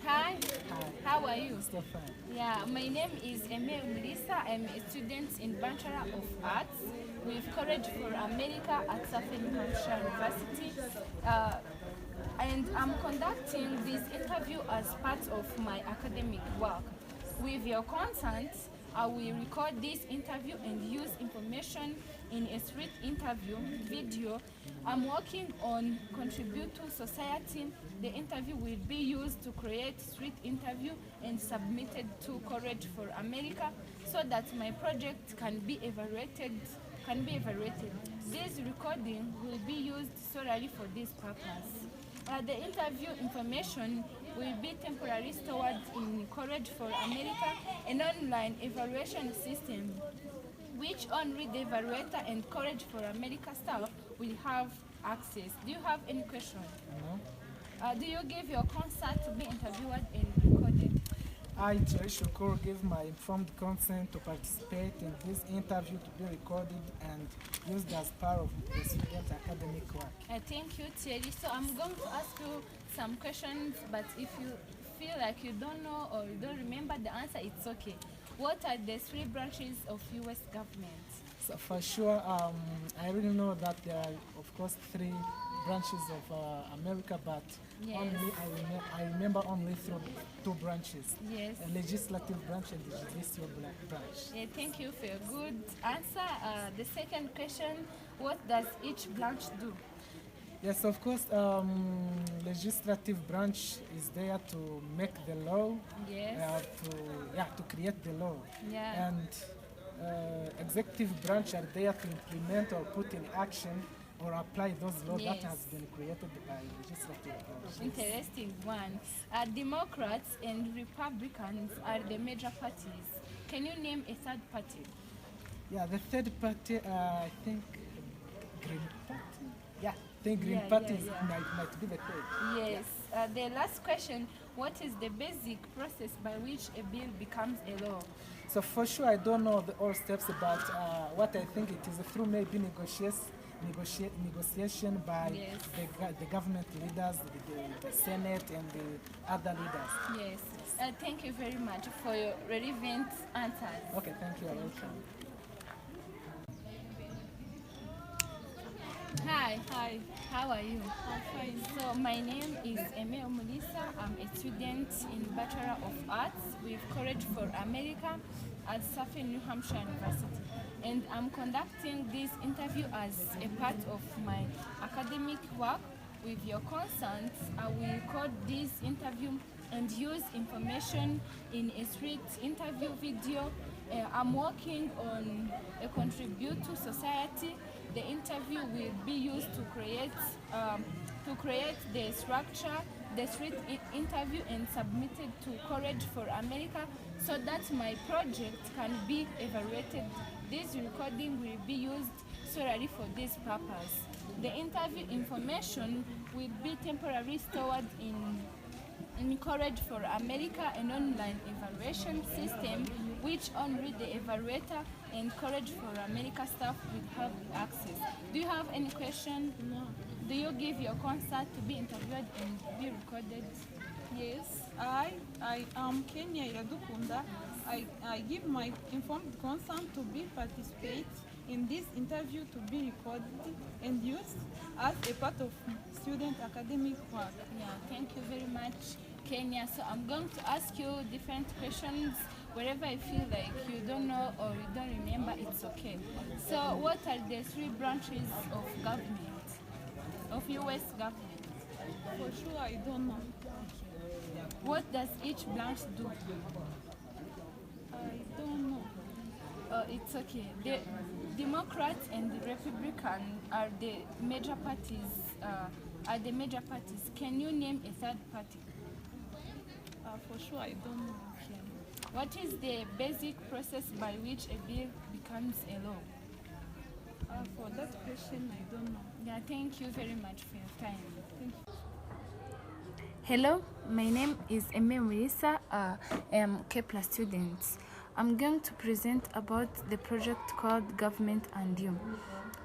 Hi, Hi, how are you? Stefan. Yeah, my name is Umulisa. I'm a student in Bachelor of Arts with Courage for America at Southern New Hampshire University. Uh, and I'm conducting this interview as part of my academic work. With your consent, I will record this interview and use information in a street interview video. I'm working on contribute to society. The interview will be used to create street interview and submitted to Courage for America so that my project can be evaluated. This recording will be used solely for this purpose. The interview information will be temporarily stored in Courage for America, an online evaluation system, which only the evaluator and Courage for America staff will have access. Do you have any question? No. Do you give your consent to be interviewed and recorded? I, Teresa Shukuru, give my informed consent to participate in this interview to be recorded and used as part of the student academic work. Thank you, Thierry. So I'm going to ask you some questions, but if you feel like you don't know or you don't remember the answer, it's okay. What are the three branches of U.S. government? So for sure, I really know that there are, of course, three branches of America, but Yes. only I remember only through two branches. Yes. A legislative branch and the judicial branch. Yeah, thank you for your good answer. The second question, what does each branch do? Yes, of course, legislative branch is there to make the law, Yes. to create the law. Yeah. And executive branch are there to implement or put in action or apply those laws that Yes. has been created by legislative branch. Interesting one. Democrats and Republicans are the major parties. Can you name a third party? Yeah, the third party, I think Green Party. Yeah, I think Green Yeah, Party yeah, yeah. might be the third. Yes. The last question, what is the basic process by which a bill becomes a law? So for sure, I don't know all steps, but what I think it is through maybe negotiation by Yes. the government leaders, the Senate, and the other leaders. Yes. Thank you very much for your relevant answers. Okay, thank you. Welcome. Hi. Hi, How are you? I'm fine. So my name is Umulisa. I'm a student in Bachelor of Arts with Courage for America at Southern New Hampshire University. And I'm conducting this interview as a part of my academic work. With your consent, I will record this interview and use information in a street interview video. I'm working on a contribute to society. The interview will be used to create the structure, the street interview, and submitted to Courage for America so that my project can be evaluated. This recording will be used solely for this purpose. The interview information will be temporarily stored in Courage for America, an online evaluation system which only the evaluator and Courage for America staff will have access. Do you have any question? No. Do you give your consent to be interviewed and be recorded? Yes, I am Kenya Yadukunda. I give my informed consent to be participate in this interview to be recorded and used as a part of student academic work. Yeah, thank you very much, Kenya. So I'm going to ask you different questions. Wherever I feel like you don't know or you don't remember, it's okay. So what are the three branches of government, of U.S. government? For sure, I don't know. What does each branch do? I don't know. It's okay. The Democrats and the Republican are the major parties. Can you name a third party? For sure, I don't know. Okay. What is the basic process by which a bill becomes a law? For that question, I don't know. Yeah, thank you very much for your time. Thank you. Hello, my name is Umulisa. I am Kepler student. I'm going to present about the project called Government and You.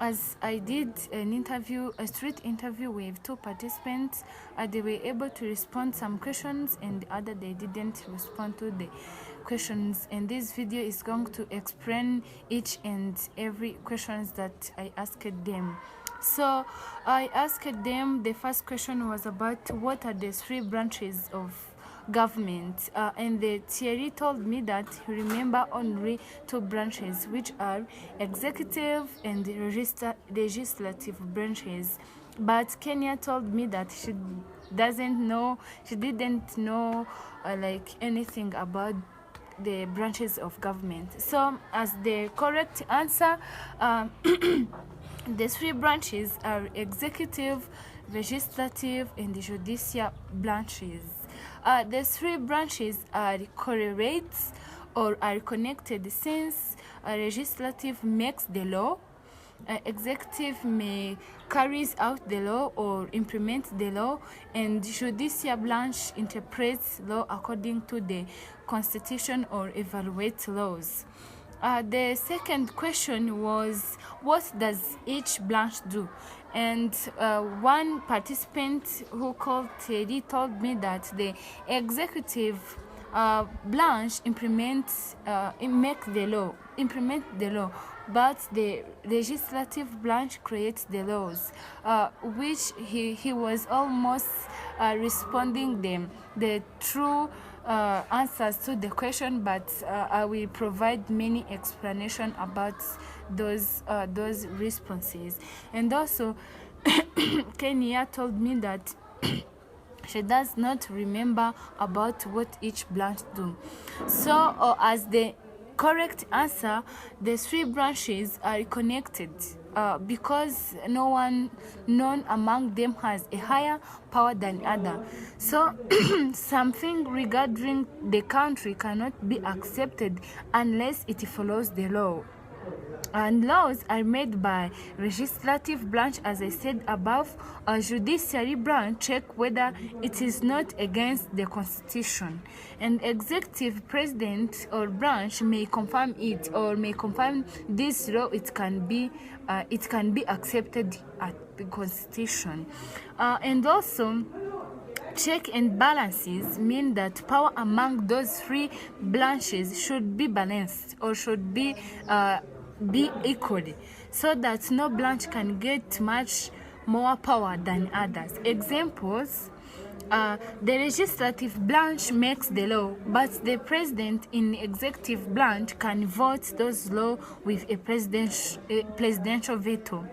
as I did an interview, a street interview with two participants, they were able to respond some questions, and the other they didn't respond to the questions. And this video is going to explain each and every questions that I asked them. So I asked them, the first question was about what are the three branches of government, and the Thierry told me that he remember only two branches, which are executive and legislative branches. But Kenya told me that she didn't know like anything about the branches of government. So as the correct answer, the three branches are executive, legislative, and the judicial branches. The three branches are correlates or are connected, since legislative makes the law, executive may carries out the law or implements the law, and judicial branch interprets law according to the constitution or evaluates laws. The second question was, what does each branch do? And one participant who called Teddy told me that the executive branch implement the law, but the legislative branch creates the laws, which he was almost responding the true answers to the question, but I will provide many explanation about those responses. And also Kenya told me that she does not remember about what each branch do. So as the correct answer, the three branches are connected because none among them has a higher power than other. So something regarding the country cannot be accepted unless it follows the law. And laws are made by legislative branch, as I said above. A judiciary branch check whether it is not against the constitution, and executive president or branch may confirm it or may confirm this law it can be accepted at the constitution. And also check and balances mean that power among those three branches should be balanced or should be equal, so that no branch can get much more power than others. Examples: the legislative branch makes the law, but the president in the executive branch can vote those laws with a presidential veto.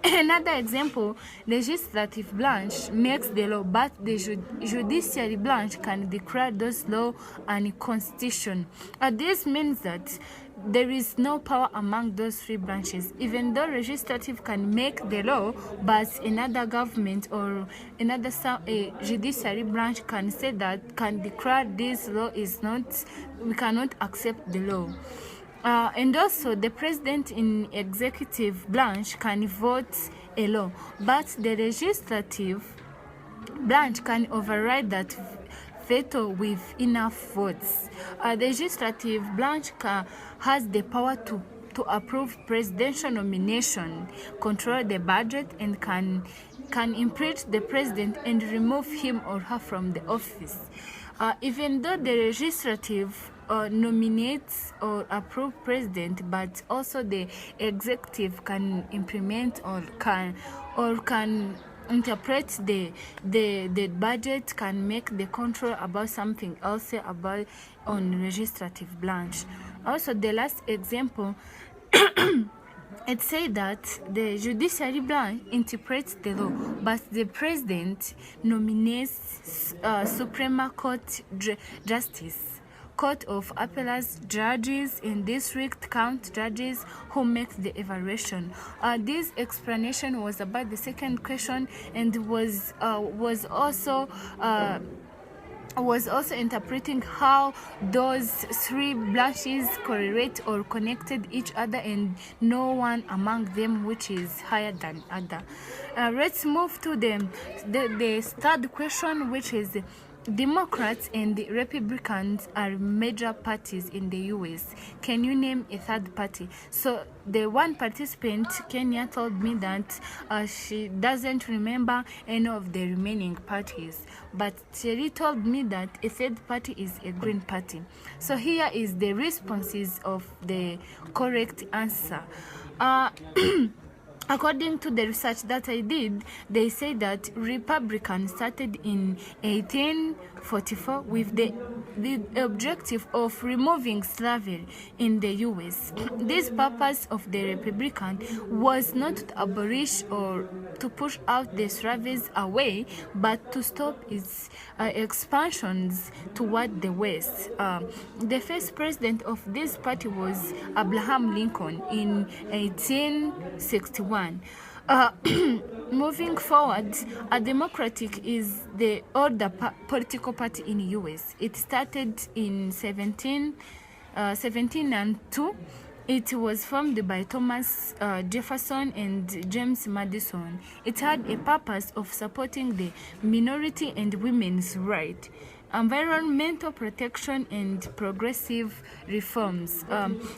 Another example: legislative branch makes the law, but the judiciary branch can declare those laws unconstitutional. This means that there is no power among those three branches. Even though legislative can make the law, but another government or another judiciary branch can say that, can declare this law is not, we cannot accept the law. And also the president in executive branch can vote a law, but the legislative branch can override that veto with enough votes. The legislative branch has the power to approve presidential nomination, control the budget, and can impeach the president and remove him or her from the office. Even though the legislative nominates or approve president, but also the executive can implement or can interpret the budget, can make the control about something else about on legislative branch. Also, the last example, it says that the judiciary branch interprets the law, but the president nominates Supreme Court justice, Court of Appeals judges, and district count judges who make the evaluation. This explanation was about the second question, and was also interpreting how those three branches correlate or connected each other, and no one among them which is higher than other. Let's move to the third question, which is Democrats and the Republicans are major parties in the US. Can you name a third party? So the one participant, Kenya, told me that she doesn't remember any of the remaining parties. But Thierry told me that a third party is a Green Party. So here is the responses of the correct answer. According to the research that I did, they say that Republicans started in 1844 with the objective of removing slavery in the US. This purpose of the Republican was not to abolish or to push out the slaves away, but to stop its expansions toward the West. The first president of this party was Abraham Lincoln in 1861. Moving forward, a Democratic is the older political party in the US. It started in 1702. It was formed by Thomas Jefferson and James Madison. It had a purpose of supporting the minority and women's rights, environmental protection, and progressive reforms.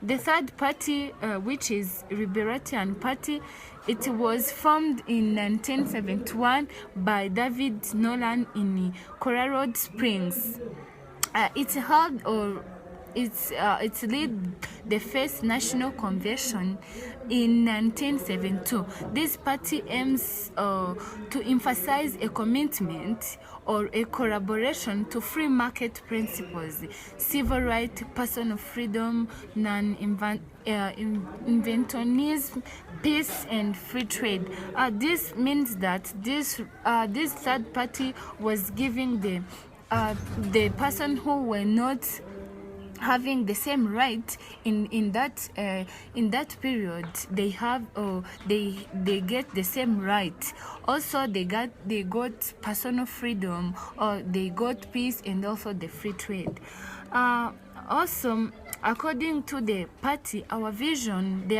The third party, which is Libertarian Party, it was formed in 1971 by David Nolan in Colorado Springs. It held it led the first national convention in 1972. This party aims to emphasize a commitment or a collaboration to free market principles, civil rights, personal freedom, non-interventionism, peace, and free trade. This means that this third party was giving the person who were not having the same right in that period, they have they get the same right. Also they got personal freedom, or they got peace, and also the free trade. Also, according to the party, their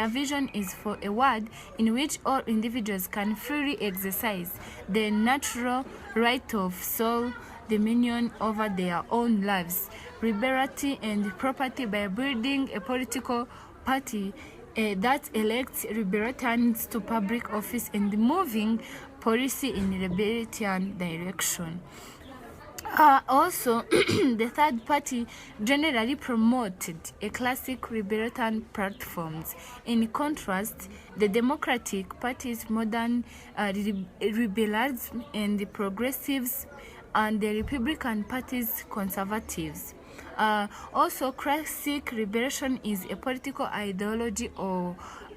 vision is for a world in which all individuals can freely exercise the natural right of soul dominion over their own lives, liberty, and property by building a political party that elects libertarians to public office and moving policy in libertarian direction. Also, the third party generally promoted a classic libertarian platforms. In contrast, the Democratic Party's modern liberalism and the progressives, and the Republican Party's conservatives. Also, classic liberation is a political ideology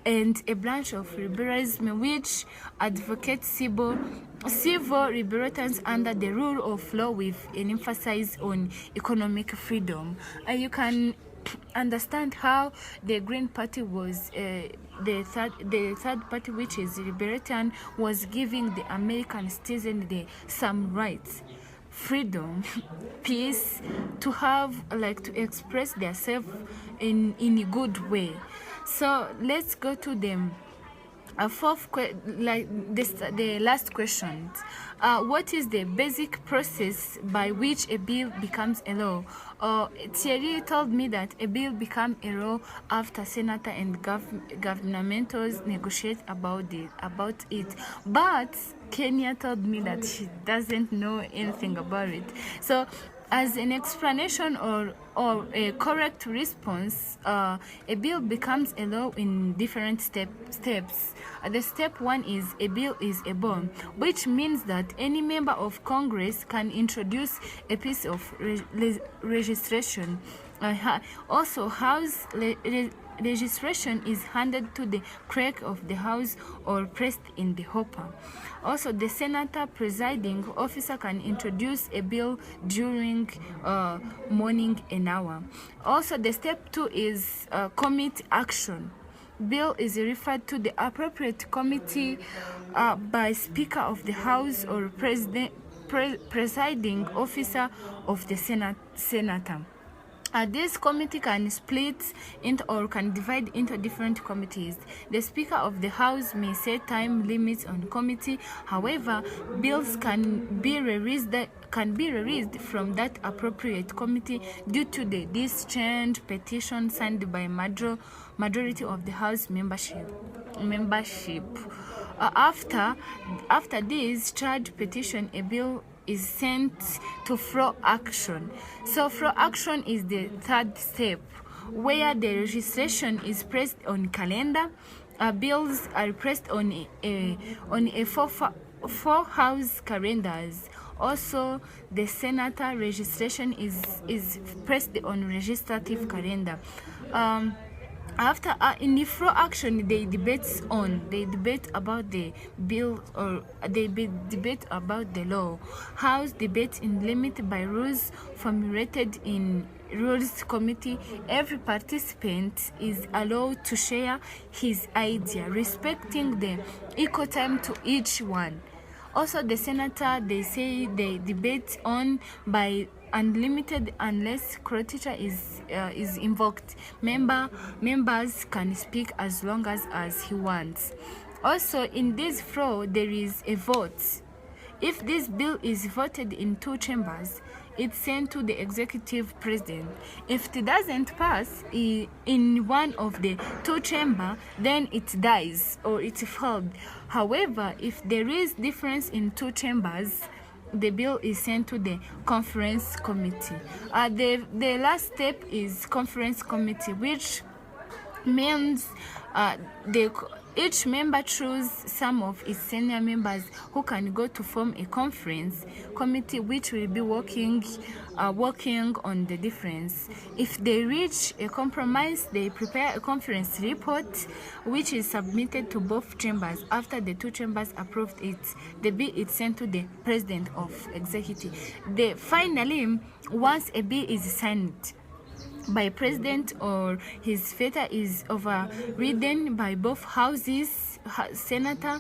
and a branch of liberalism which advocates civil liberties under the rule of law with an emphasis on economic freedom. You can understand how the Green Party was the third party, which is libertarian, was giving the American citizen some rights, freedom, peace, to have to express themselves in a good way. So let's go to them. The last question. What is the basic process by which a bill becomes a law? Thierry told me that a bill becomes a law after senator and governmentals negotiate about it. But Kenya told me that she doesn't know anything about it. So, as an explanation or a correct response, a bill becomes a law in different steps. The step one is a bill is a law, which means that any member of Congress can introduce a piece of registration. Also, House registration is handed to the clerk of the House or pressed in the hopper. Also, the senator presiding officer can introduce a bill during morning an hour. Also, the step two is committee action. Bill is referred to the appropriate committee by Speaker of the House or presiding officer of the senator. This committee can split into or can divide into different committees. The Speaker of the House may set time limits on committee. However, bills can be released from that appropriate committee due to the discharge petition signed by majority of the House membership. After this charge petition, a bill is sent to floor action. So floor action is the third step, where the registration is pressed on calendar. Bills are pressed on a four house calendars. Also, the senator registration is pressed on legislative calendar. After in the floor action, they debate about the bill, or debate about the law. House debate in limit by rules formulated in rules committee. Every participant is allowed to share his idea, respecting the equal time to each one. Also, the senator, they say they debate on by unlimited unless cloture is invoked. Members can speak as long as he wants. Also, in this floor, there is a vote. If this bill is voted in two chambers, it's sent to the executive president. If it doesn't pass in one of the two chambers, then it dies or it's failed. However, if there is difference in two chambers, the bill is sent to the conference committee. The last step is conference committee, which means each member chooses some of its senior members who can go to form a conference committee, which will be working on the difference. If they reach a compromise, they prepare a conference report, which is submitted to both chambers. After the two chambers approved it, the bill is sent to the president of executive. Finally, once a bill is signed by president or his veto is overridden by both houses, senator,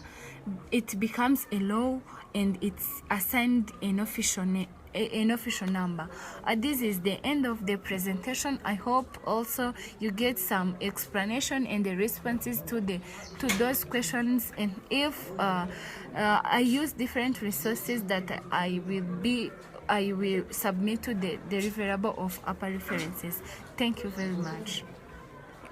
it becomes a law and it's assigned an official number. This is the end of the presentation. I hope also you get some explanation and the responses to those questions. And if I use different resources that I will submit to the deliverable of upper references. Thank you very much.